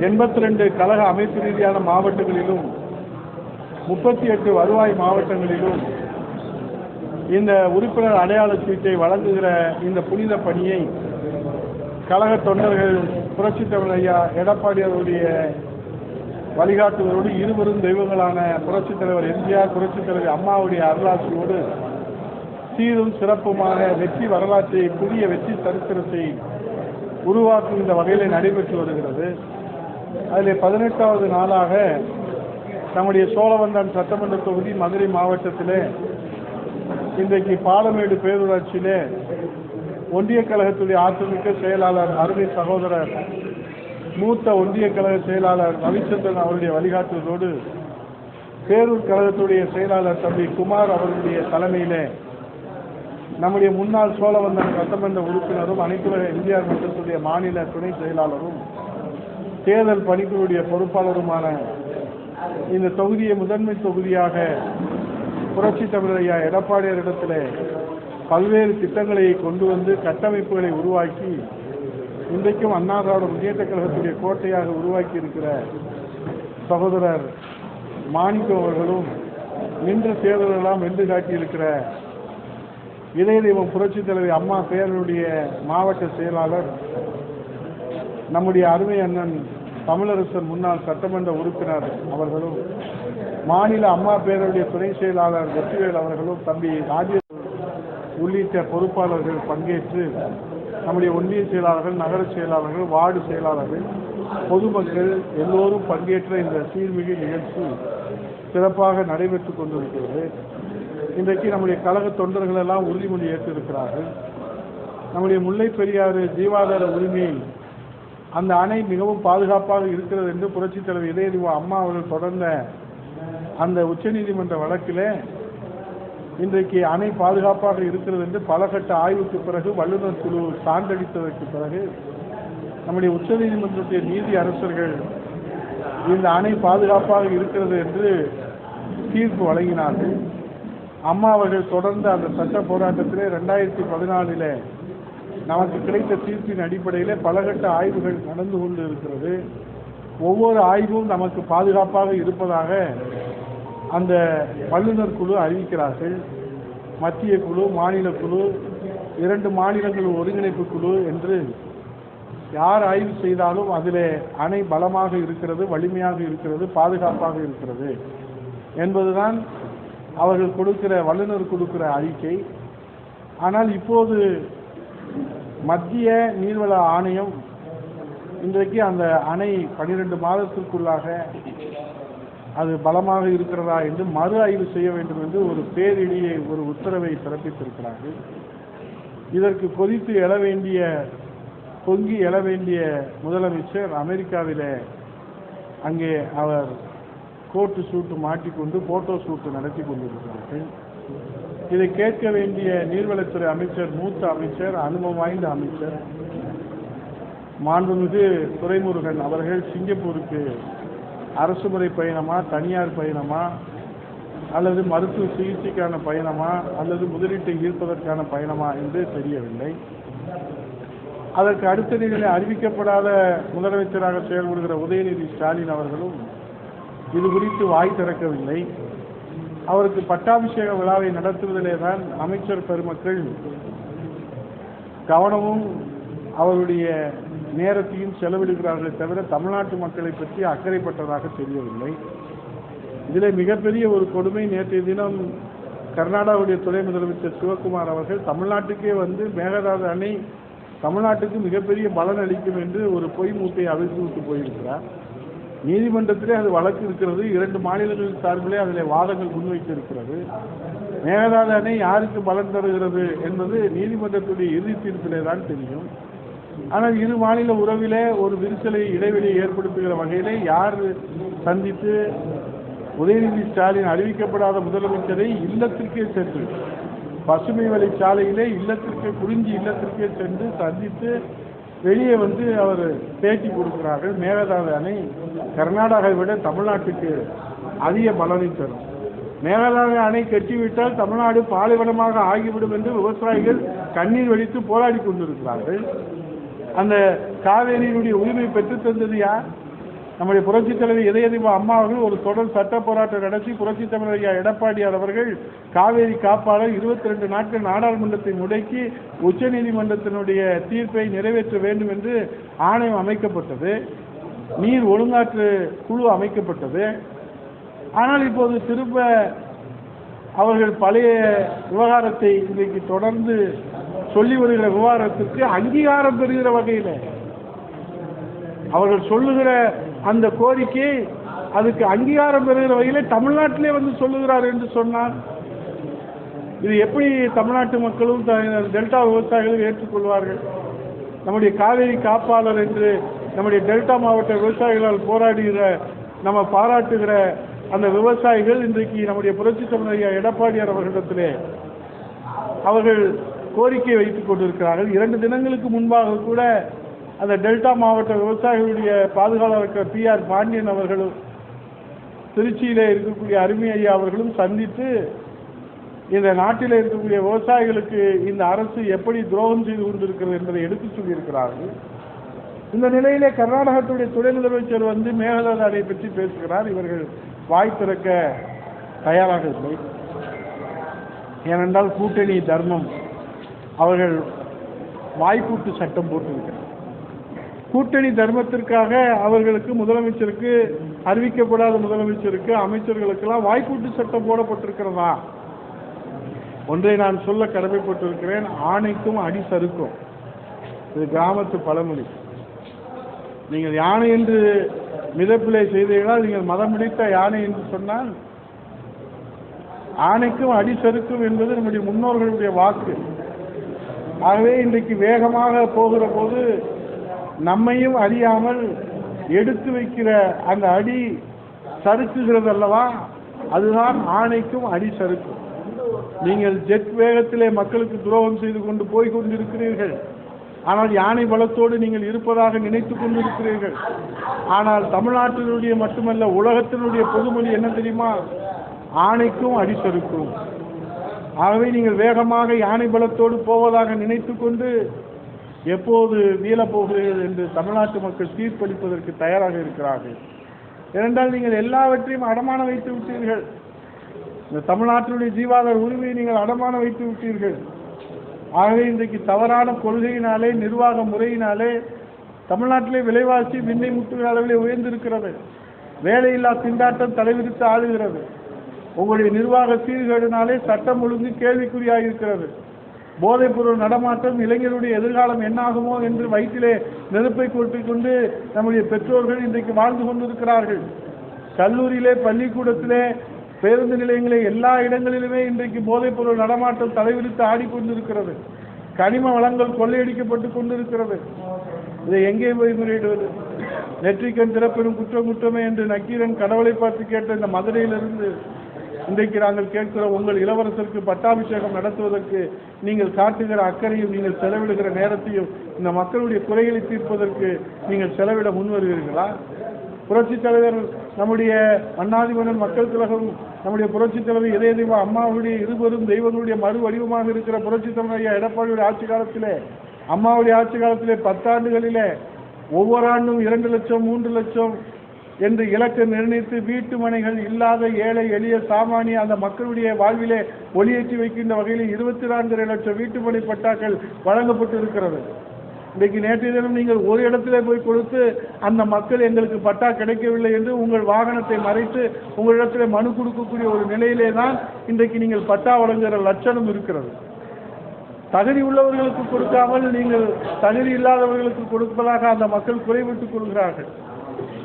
82 கழக அமைப்பு ரீதியான மாவட்டங்களிலும் 38 வருவாய் மாவட்டங்களிலும் இந்த உறுப்பினர் அடையாள சீட்டை வழங்குகிற இந்த புனித பணியை கழக தொண்டர்கள் புரட்சித் தலைவர் ஐயா எடப்பாடி அவருடைய வழிகாட்டுவதோடு இருவரும் தெய்வங்களான புரட்சித் தலைவர் எம்ஜிஆர், புரட்சித் தலைவர் அம்மாவுடைய அருளாட்சியோடு சீரும் சிறப்புமாக வெற்றி வரலாற்றை, புதிய வெற்றி சரித்திரத்தை உருவாக்கும் இந்த வகையில் நடைபெற்று வருகிறது. அதில் 18வது நாளாக நம்முடைய சோழவந்தான் சட்டமன்ற தொகுதி மதுரை மாவட்டத்திலே இன்றைக்கு பாலமேடு பேரூராட்சியிலே ஒன்றிய கழகத்துடைய ஆற்றமிக்க செயலாளர் அருமை சகோதரர் மூத்த ஒன்றிய கழக செயலாளர் ரவிச்சந்திரன் அவருடைய வழிகாட்டுவதோடு பேரூர் கழகத்துடைய செயலாளர் தம்பி குமார் அவர்களுடைய தலைமையிலே நம்முடைய முன்னாள் சோழவந்தான் சட்டமன்ற உறுப்பினரும் அனைத்து எம்ஜிஆர் மன்றத்துடைய மாநில துணை செயலாளரும் தேர்தல் பணிக்குழுடைய பொறுப்பாளருமான இந்த தொகுதியை முதன்மை தொகுதியாக புரட்சித் தலைவர் ஐயா எடப்பாடியாரிடத்தில் பல்வேறு திட்டங்களை கொண்டு வந்து கட்டமைப்புகளை உருவாக்கி இன்றைக்கும் அண்ணா திராவிட முன்னேற்ற கழகத்துடைய கோட்டையாக உருவாக்கி இருக்கிற சகோதரர் மாணிக்கம் அவர்களும் நின்ற தேர்தலெல்லாம் வென்று காட்டியிருக்கிற இதய தெய்வம் புரட்சித் தலைவர் அம்மா பேரனுடைய மாவட்ட செயலாளர் நம்முடைய அருமை அண்ணன் தமிழரசன் முன்னாள் சட்டமன்ற உறுப்பினர் அவர்களும் மாநில அம்மா பேரனுடைய துணை செயலாளர் வெற்றிவேல் அவர்களும் தம்பி ராஜேஷ் உள்ளிட்ட பொறுப்பாளர்கள் பங்கேற்று நம்முடைய ஒன்றிய செயலாளர்கள், நகர செயலாளர்கள், வார்டு செயலாளர்கள், பொதுமக்கள் எல்லோரும் பங்கேற்ற இந்த சீர்மிகு நிகழ்ச்சி சிறப்பாக நடைபெற்று கொண்டிருக்கிறது. இன்றைக்கு நம்முடைய கழக தொண்டர்கள் எல்லாம் உறுதிமொழி ஏற்றிருக்கிறார்கள். நம்முடைய முல்லை பெரியாறு ஜீவாதார உரிமை அந்த அணை மிகவும் பாதுகாப்பாக இருக்கிறது என்று புரட்சித் தலைவர் இதய அம்மா அவர்கள் தொடர்ந்த அந்த உச்சநீதிமன்ற வழக்கில் இன்றைக்கு அணை பாதுகாப்பாக இருக்கிறது என்று பல கட்ட ஆய்வுக்கு பிறகு வல்லுநர் குழு சான்றளித்ததற்கு பிறகு நம்முடைய உச்சநீதிமன்றத்தின் நீதி அரசர்கள் இந்த அணை பாதுகாப்பாக இருக்கிறது என்று தீர்ப்பு வழங்கினார்கள். அம்மா அவர்கள் தொடர்ந்த அந்த சட்ட போராட்டத்திலே 2014 நமக்கு கிடைத்த தீர்ப்பின் அடிப்படையில் பலகட்ட ஆய்வுகள் நடந்து கொண்டு இருக்கிறது. ஒவ்வொரு ஆய்வும் நமக்கு பாதுகாப்பாக இருப்பதாக அந்த வல்லுநர் குழு அறிவிக்கிறார்கள். மத்திய குழு, மாநில குழு, 2 மாநிலங்கள் ஒருங்கிணைப்பு குழு என்று யார் ஆய்வு செய்தாலும் அதில் அணை பலமாக இருக்கிறது, வலிமையாக இருக்கிறது, பாதுகாப்பாக இருக்கிறது என்பதுதான் அவர்கள் கொடுக்கிற வல்லுநர் கொடுக்கிற அறிக்கை. ஆனால் இப்போது மத்திய நீர்வள ஆணையம் இன்றைக்கு அந்த அணை 12 மாதத்திற்குள்ளாக அது பலமாக இருக்கிறதா என்று மறு ஆய்வு செய்ய வேண்டும் என்று ஒரு பேரிடியை, ஒரு உத்தரவை பிறப்பித்திருக்கிறார்கள். இதற்கு கொதித்து பொங்கி எழ வேண்டிய முதலமைச்சர் அமெரிக்காவிலே அங்கே அவர் கோட்டு சூட்டு மாட்டிக்கொண்டு போட்டோ சூட்டு நடத்தி கொண்டிருக்கிறார்கள். இதை கேட்க வேண்டிய நீர்வளத்துறை அமைச்சர், மூத்த அமைச்சர், அனுபவம் வாய்ந்த அமைச்சர் மாண்புமிகு துரைமுருகன் அவர்கள் சிங்கப்பூருக்கு அரசுமுறை பயணமா, தனியார் பயணமா, அல்லது மருத்துவ சிகிச்சைக்கான பயணமா, அல்லது முதலீட்டை ஈர்ப்பதற்கான பயணமா என்று தெரியவில்லை. அதற்கு அடுத்த நிலையில் அறிவிக்கப்படாத முதலமைச்சராக செயல்படுகிற உதயநிதி ஸ்டாலின் அவர்களும் இது குறித்து வாய் திறக்கவில்லை. அவருக்கு பட்டாபிஷேக விழாவை நடத்துவதிலே தான் அமைச்சர் பெருமக்கள் கவனமும் அவருடைய நேரத்தையும் செலவிடுகிறார்களே தவிர தமிழ்நாட்டு மக்களை பற்றி அக்கறைப்பட்டதாக தெரியவில்லை. இதில் மிகப்பெரிய ஒரு கொடுமை, நேற்றைய தினம் கர்நாடகாவுடைய துணை முதலமைச்சர் சிவகுமார் அவர்கள் தமிழ்நாட்டுக்கே வந்து மேகதாது அணை தமிழ்நாட்டுக்கு மிகப்பெரிய பலன் அளிக்கும் என்று ஒரு பொய் மூட்டையை அவிழ்த்து விட்டு போயிருக்கிறார். நீதிமன்றத்திலே அது வழக்கு இருக்கிறது. 2 மாநிலங்களின் சார்பிலே அதில் வாதங்கள் முன்வைத்திருக்கிறது. மேகதாது அணை யாருக்கு பலன் தருகிறது என்பது நீதிமன்றத்துடைய இறுதி தீர்ப்பிலே தான் தெரியும். ஆனால் இரு மாநில உறவிலே ஒரு விரிசலை, இடைவெளியை ஏற்படுத்துகிற வகையிலே யார் சந்தித்து உதயநிதி ஸ்டாலின் அறிவிக்கப்படாத முதலமைச்சரை இல்லத்திற்கே சென்று, பசுமை வழிச்சாலையிலே இல்லத்திற்கு, குறிஞ்சி இல்லத்திற்கே சென்று சந்தித்து வெளியே வந்து அவர் பேட்டி கொடுக்கிறார்கள். மேகதாது அணை கர்நாடகாவை விட தமிழ்நாட்டுக்கு அதிக பலனை தரும். மேகதாது அணை கட்டிவிட்டால் தமிழ்நாடு பாலைவனமாக ஆகிவிடும் என்று விவசாயிகள் கண்ணீர் வடித்து போராடி கொண்டிருக்கிறார்கள். அந்த காவேரியினுடைய உரிமை பெற்று தந்தது யார்? நம்முடைய புரட்சித் தலைவர் இதயதீப அம்மா அவர்கள் ஒரு தொடர் சட்ட போராட்டம் நடத்தி புரட்சித் தலைவர் ஐயா எடப்பாடியார் அவர்கள் காவேரி காப்பாளர் 22 நாட்கள் நாடாளுமன்றத்தை முடக்கி உச்சநீதிமன்றத்தினுடைய தீர்ப்பை நிறைவேற்ற வேண்டும் என்று ஆணையம் அமைக்கப்பட்டது. நீர் ஒழுங்காற்று குழு அமைக்கப்பட்டது. ஆனால் இப்போது திரும்ப அவர்கள் பழைய விவகாரத்தை இன்றைக்கு தொடர்ந்து சொல்லி வருகிற விவகாரத்திற்கு அங்கீகாரம் பெறுகிற வகையில் அவர்கள் சொல்லுகிற அந்த கோரிக்கை அதுக்கு அங்கீகாரம் பெறுகிற வகையில் தமிழ்நாட்டிலே வந்து சொல்லுகிறார் என்று சொன்னார். இது எப்படி தமிழ்நாட்டு மக்களும் டெல்டா விவசாயிகளும் ஏற்றுக்கொள்வார்கள்? நம்முடைய காவேரி காப்பாளர் என்று நம்முடைய டெல்டா மாவட்ட விவசாயிகளால் போராடுகிற நம்ம பாராட்டுகிற அந்த விவசாயிகள் இன்றைக்கு நம்முடைய புரட்சித் தலைவர் எடப்பாடியார் அவர்களிடத்திலே அவர்கள் கோரிக்கை வைத்துக் கொண்டிருக்கிறார்கள். 2 தினங்களுக்கு முன்பாக கூட அந்த டெல்டா மாவட்ட விவசாயிகளுடைய பாதுகாவலர் இருக்கிற PR பாண்டியன் அவர்களும் திருச்சியிலே இருக்கக்கூடிய அருமை ஐயா அவர்களும் சந்தித்து இந்த நாட்டில் இருக்கக்கூடிய விவசாயிகளுக்கு இந்த அரசு எப்படி துரோகம் செய்து கொண்டிருக்கிறது என்பதை எடுத்து சொல்லியிருக்கிறார்கள். இந்த நிலையிலே கர்நாடகத்துடைய துணை முதலமைச்சர் வந்து மேகதாது அணை பற்றி பேசுகிறார். இவர்கள் வாய் திறக்க தயாராக இல்லை. ஏனென்றால் கூட்டணி தர்மம் அவர்கள் வாய்ப்பூட்டு சட்டம் போட்டிருக்கிறார். கூட்டணி தர்மத்திற்காக அவர்களுக்கு முதலமைச்சருக்கு அறிவிக்கப்படாத முதலமைச்சருக்கு அமைச்சர்களுக்கெல்லாம் வாய்ப்பூட்டு சட்டம் போடப்பட்டிருக்கிறதா? ஒன்றை நான் சொல்ல கடமைப்பட்டிருக்கிறேன். ஆணைக்கும் அடி சறுக்கும். இது கிராமத்து பழமொழி. நீங்கள் யானை என்று மிதப்பிலை செய்தீர்களால் நீங்கள் மதம் பிடித்த யானை என்று சொன்னால் ஆணைக்கும் அடி சறுக்கும் என்பது நம்முடைய முன்னோர்களுடைய வாக்கு. ஆகவே இன்றைக்கு வேகமாக போகிற போது நம்மையும் அறியாமல் எடுத்து வைக்கிற அந்த அடி சறுக்குகிறது அல்லவா? அதுதான் ஆணைக்கும் அடி சறுக்கும். நீங்கள் ஜெட் வேகத்திலே மக்களுக்கு துரோகம் செய்து கொண்டு போய் கொண்டிருக்கிறீர்கள். ஆனால் யானை பலத்தோடு நீங்கள் இருப்பதாக நினைத்து கொண்டிருக்கிறீர்கள். ஆனால் தமிழ்நாட்டினுடைய மட்டுமல்ல உலகத்தினுடைய பொதுமொழி என்ன தெரியுமா? ஆணைக்கும் அடி சறுக்கும். ஆகவே நீங்கள் வேகமாக யானை பலத்தோடு போவதாக நினைத்து கொண்டு எப்போது வீழப் போகிறீர்கள் என்று தமிழ்நாட்டு மக்கள் தீர்ப்பளிப்பதற்கு தயாராக இருக்கிறார்கள். ஏனென்றால் நீங்கள் எல்லாவற்றையும் அடமான வைத்து விட்டீர்கள். இந்த தமிழ்நாட்டினுடைய ஜீவாதார உரிமையை நீங்கள் அடமான வைத்து விட்டீர்கள். ஆகவே இன்றைக்கு தவறான கொள்கையினாலே நிர்வாக முறையினாலே தமிழ்நாட்டிலே விலைவாசி விண்ணை முட்டுகிற அளவிலே உயர்ந்திருக்கிறது. வேலையில்லா திண்டாட்டம் தலைவிரித்து ஆளுகிறது. உங்களுடைய நிர்வாக சீர்கேடுனாலே சட்டம் ஒழுங்கு கேள்விக்குறியாக இருக்கிறது. போதைப்பொருள் நடமாட்டம், இளைஞருடைய எதிர்காலம் என்னாகுமோ என்று வயிற்றிலே நெருப்பை கொட்டிக் கொண்டு நம்முடைய பெற்றோர்கள் இன்றைக்கு வாழ்ந்து கொண்டிருக்கிறார்கள். கல்லூரியிலே பள்ளிக்கூடத்திலே பேருந்து நிலையங்களே எல்லா இடங்களிலுமே இன்றைக்கு போதைப்பொருள் நடமாட்டம் தலைவிரித்து ஆடிக்கொண்டிருக்கிறது. கனிம வளங்கள் கொள்ளையடிக்கப்பட்டு கொண்டிருக்கிறது. இதை எங்கே போய் முறையிடுவது? நெற்றிக்கண் திறப்பெரும் குற்றம் குற்றமே என்று நக்கீரன் கடவுளை பார்த்து கேட்ட இந்த மதுரையிலிருந்து இன்றைக்கு நாங்கள் கேட்கிற உங்கள் இளவரசருக்கு பட்டாபிஷேகம் நடத்துவதற்கு நீங்கள் காட்டுகிற அக்கறையும் நீங்கள் செலவிடுகிற நேரத்தையும் இந்த மக்களுடைய குறைகளை தீர்ப்பதற்கு நீங்கள் செலவிட முன்வருவீர்களா? புரட்சித் தலைவர் நம்முடைய அண்ணாதிபன் மக்கள் கழகம் நம்முடைய புரட்சித் தலைவர் இதயதீப அம்மாவுடைய இருபெரும் தெய்வங்களுடைய மறு வடிவமாக இருக்கிற புரட்சித் தலைவர் ஐயா எடப்பாடியுடைய ஆட்சி காலத்திலே, அம்மாவுடைய ஆட்சி காலத்திலே 10 ஆண்டுகளிலே ஒவ்வொரு ஆண்டும் 2 லட்சம் 3 லட்சம் என்று இலக்கை நிர்ணயித்து வீட்டு மனைகள் இல்லாத ஏழை எளிய சாமானிய அந்த மக்களுடைய வாழ்விலே ஒளியேற்றி வைக்கின்ற வகையில் 24 லட்சம் வீட்டு மனை பட்டாக்கள் வழங்கப்பட்டு இருக்கிறது. இன்றைக்கு நேற்றைய தினம் நீங்கள் ஒரு இடத்திலே போய் கொடுத்து அந்த மக்கள் எங்களுக்கு பட்டா கிடைக்கவில்லை என்று உங்கள் வாகனத்தை மறைத்து உங்களிடத்திலே மனு கொடுக்கக்கூடிய ஒரு நிலையிலே தான் இன்றைக்கு நீங்கள் பட்டா வழங்குகிற லட்சணம் இருக்கிறது. தகுதி உள்ளவர்களுக்கு கொடுக்காமல் நீங்கள் தகுதி இல்லாதவர்களுக்கு கொடுப்பதாக அந்த மக்கள் குறைவிட்டுக் கொள்கிறார்கள்.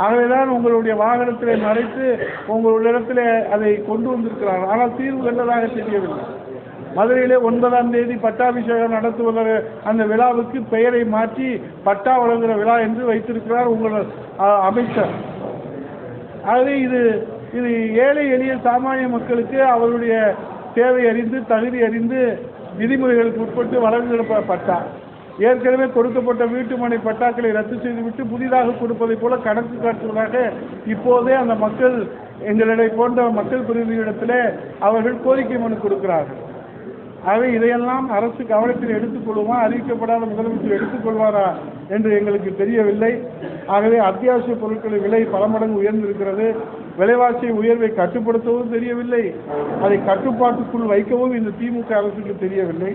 ஆகவேதான் உங்களுடைய வாகனத்திலே மறைத்து உங்களிடத்திலே அதை கொண்டு வந்திருக்கிறார்கள். ஆனால் தீர்வு கண்டதாக தெரியவில்லை. மதுரையிலே 9ஆம் தேதி பட்டாபிஷேகம் நடத்துவதற்கு அந்த விழாவுக்கு பெயரை மாற்றி பட்டா வழங்குகிற விழா என்று வைத்திருக்கிறார் உங்கள் அமைச்சர். ஆகவே இது ஏழை எளிய சாமானிய மக்களுக்கு அவருடைய தேவை அறிந்து தகுதி அறிந்து விதிமுறைகளுக்கு உட்பட்டு வழங்குகிற பட்டா. ஏற்கனவே கொடுக்கப்பட்ட வீட்டுமனை பட்டாக்களை ரத்து செய்துவிட்டு புதிதாக கொடுப்பதை போல கணக்கு காட்டுவதாக இப்போதே அந்த மக்கள் எங்களிடையே போன்ற மக்கள் பிரதிநிதிகளிடத்திலே அவர்கள் கோரிக்கை மனு கொடுக்கிறார்கள். ஆகவே இதையெல்லாம் அரசு கவனத்தில் எடுத்துக்கொள்ளுமா, அறிவிக்கப்படாத முதலமைச்சர் எடுத்துக்கொள்வாரா என்று எங்களுக்கு தெரியவில்லை. ஆகவே அத்தியாவசிய பொருட்களின் விலை பல மடங்கு உயர்ந்திருக்கிறது. விலைவாசி உயர்வை கட்டுப்படுத்தவும் தெரியவில்லை, அதை கட்டுப்பாட்டுக்குள் வைக்கவும் இந்த திமுக அரசுக்கு தெரியவில்லை.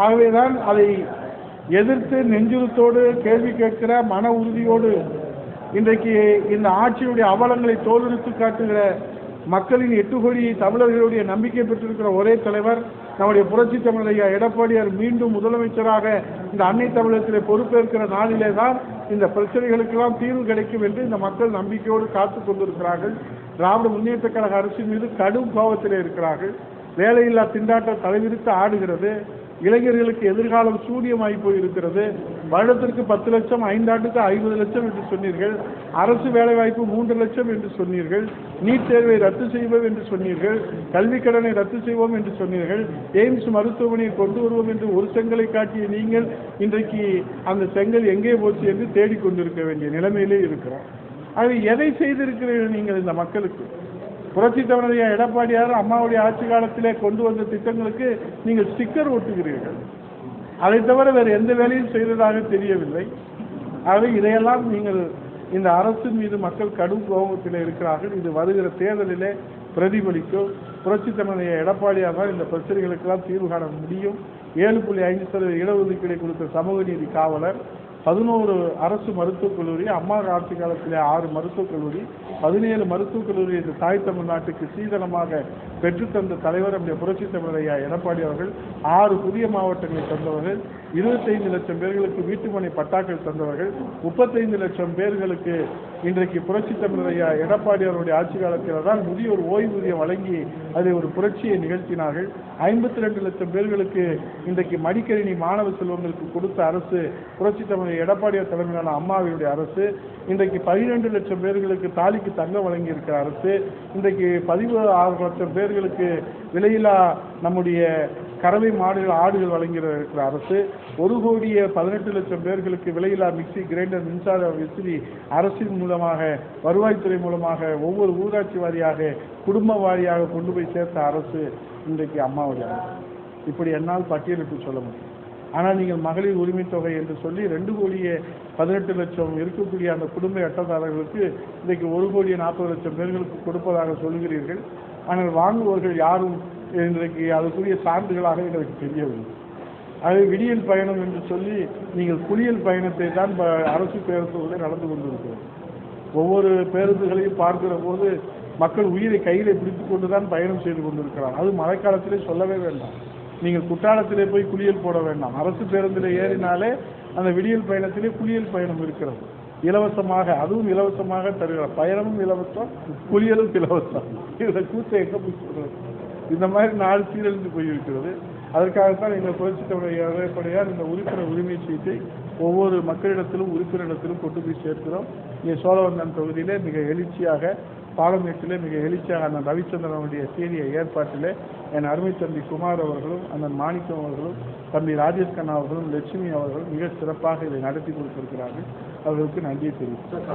ஆகவேதான் அதை எதிர்த்து நெஞ்சுறுத்தோடு கேள்வி கேட்கிற மன உறுதியோடு இன்றைக்கு இந்த ஆட்சியுடைய அவலங்களை தோலுரித்து காட்டுகிற மக்களின் 8 கோடி தமிழர்களுடைய நம்பிக்கை பெற்றிருக்கிற ஒரே தலைவர் நம்முடைய புரட்சி தமிழர் ஐயா எடப்பாடியார் மீண்டும் முதலமைச்சராக இந்த அன்னை தமிழகத்திலே பொறுப்பேற்கிற நாளிலே தான் இந்த பிரச்சனைகளுக்கெல்லாம் தீர்வு கிடைக்கும் என்று இந்த மக்கள் நம்பிக்கையோடு காத்து கொண்டிருக்கிறார்கள். திராவிட முன்னேற்ற கழக அரசின் மீது கடும் கோபத்திலே இருக்கிறார்கள். வேலையில்லா திண்டாட்டம் தலைவிரித்து ஆடுகிறது. இளைஞர்களுக்கு எதிர்காலம் சூரியமாகி போயிருக்கிறது. வருடத்திற்கு 10 லட்சம், 5 ஆண்டுக்கு 50 லட்சம் என்று சொன்னீர்கள். அரசு வேலைவாய்ப்பு 3 லட்சம் என்று சொன்னீர்கள். நீட் தேர்வை ரத்து செய்வோம் என்று சொன்னீர்கள். கல்விக் கடனை ரத்து செய்வோம் என்று சொன்னீர்கள். எய்ம்ஸ் மருத்துவமனையை கொண்டு வருவோம் என்று ஒரு செங்கலை காட்டிய நீங்கள் இன்றைக்கு அந்த செங்கல் எங்கே போச்சு என்று தேடிக்கொண்டிருக்க வேண்டிய நிலைமையிலே இருக்கிறோம். அது எதை செய்திருக்கிறீர்கள் நீங்கள் இந்த மக்களுக்கு? புரட்சி தமிழர் எடப்பாடியார் அம்மாவுடைய ஆட்சி காலத்திலே கொண்டு வந்த திட்டங்களுக்கு நீங்கள் ஸ்டிக்கர் ஒட்டுகிறீர்கள். அதை தவிர வேறு எந்த வேலையும் செய்ததாக தெரியவில்லை. ஆகவே இதையெல்லாம் நீங்கள் இந்த அரசின் மீது மக்கள் கடும் கோபத்தில் இருக்கிறார்கள். இது வருகிற தேர்தலிலே பிரதிபலிக்கும். புரட்சி தமிழர் எடப்பாடியார் தான் இந்த பிரச்சனைகளுக்கெல்லாம் தீர்வு காண முடியும். 7.5% இடஒதுக்கீடை கொடுத்த சமூக நீதி காவலர், 11 அரசு மருத்துவக் கல்லூரி, அம்மா ஆட்சி காலத்திலே 6 மருத்துவக் கல்லூரி, 17 மருத்துவக் கல்லூரி இந்த தாய் தமிழ்நாட்டுக்கு சீதனமாக பெற்றுத்தந்த தலைவர் நம்முடைய புரட்சி தமிழர் ஐயா எடப்பாடி அவர்கள் 6 புதிய மாவட்டங்களை தந்தவர்கள், 25 லட்சம் பேர்களுக்கு வீட்டுமனை பட்டாக்கள் தந்தவர்கள், 35 லட்சம் பேர்களுக்கு இன்றைக்கு புரட்சி தமிழர் ஐயா எடப்பாடி அவருடைய ஆட்சி காலத்தில் தான் முதியோர் ஓய்வூதியம் வழங்கி அதை ஒரு புரட்சியை நிகழ்த்தினார்கள். 52 லட்சம் பேர்களுக்கு இன்றைக்கு மடிக்கணினி மாணவ செல்வங்களுக்கு கொடுத்த அரசு புரட்சி தமிழர் எடப்பாடியார் தலைமையிலான அம்மாவினுடைய அரசு. இன்றைக்கு 12 லட்சம் பேர்களுக்கு தாலிக்கு தங்கம் வழங்கி இருக்கிற அரசு. இன்றைக்கு 16 லட்சம் பேர்களுக்கு விலையில்லா நம்முடைய கறவை மாடுகள் ஆடுகள் வழங்கியிருக்கிற அரசு. 1,18 லட்சம் பேர்களுக்கு விலையில்லா மிக்சி கிரைண்டர் மின்சார விசிறி அரசின் மூலமாக வருவாய்த்துறை மூலமாக ஒவ்வொரு ஊராட்சி வாரியாக குடும்ப வாரியாக கொண்டு போய் சேர்த்த அரசு இன்றைக்கு அம்மாவுடைய அரசு. இப்படி என்னால் பட்டியலிட்டு சொல்ல முடியும். ஆனால் நீங்கள் மகளிர் உரிமை தொகை என்று சொல்லி 2,18 லட்சம் இருக்கக்கூடிய அந்த குடும்ப அட்டைதாரர்களுக்கு இன்றைக்கு 1,40,00,000 பேர்களுக்கு கொடுப்பதாக சொல்கிறீர்கள். ஆனால் வாங்குவோர்கள் யாரும் இன்றைக்கு அதுக்குரிய சான்றுகளாக எங்களுக்கு தெரியவில்லை. அது விடியல் பயணம் என்று சொல்லி நீங்கள் குளியல் பயணத்தை தான் அரசு பேருந்துகளில் நடந்து கொண்டிருக்கிறது. ஒவ்வொரு பேருந்துகளையும் பார்க்கிற போது மக்கள் உயிரை கையிலே பிடித்து கொண்டு தான் பயணம் செய்து கொண்டிருக்கிறார். அது மழைக்காலத்திலே சொல்லவே வேண்டாம். நீங்கள் குற்றாலத்திலே போய் குளியல் போட வேண்டாம். அரசு பேருந்தில் ஏறினாலே அந்த விடியல் பயணத்திலே குளியல் பயணம் இருக்கிறது. இலவசமாக, அதுவும் இலவசமாக தருகிறார். பயணமும் இலவசம், குளியலும் இலவசம். இதில் கூத்த எங்க போய் சொல்றது? இந்த மாதிரி நாடு சீரழிந்து போயிருக்கிறது. அதற்காகத்தான் எங்கள் புரட்சி தமிழர் எடப்பாடியார் இந்த உறுப்பினர் உரிமை சீட்டை ஒவ்வொரு மக்களிடத்திலும் உறுப்பினரிடத்திலும் கொண்டு போய் சேர்க்கிறோம். இங்கே சோழவந்தான் தொகுதியிலே மிக எழுச்சியாக, பாலமேட்டிலே மிக எழுச்சியாக அண்ணன் ரவிச்சந்திரனுடைய சீரிய ஏற்பாட்டிலே என் அருமை தம்பி குமார் அவர்களும், அண்ணன் மாணிக்கம் அவர்களும், தம்பி ராஜேஷ் கண்ணா அவர்களும், லட்சுமி அவர்களும் மிக சிறப்பாக இதை நடத்தி கொடுத்திருக்கிறார்கள். அவர்களுக்கு நன்றியை தெரிவித்தார்.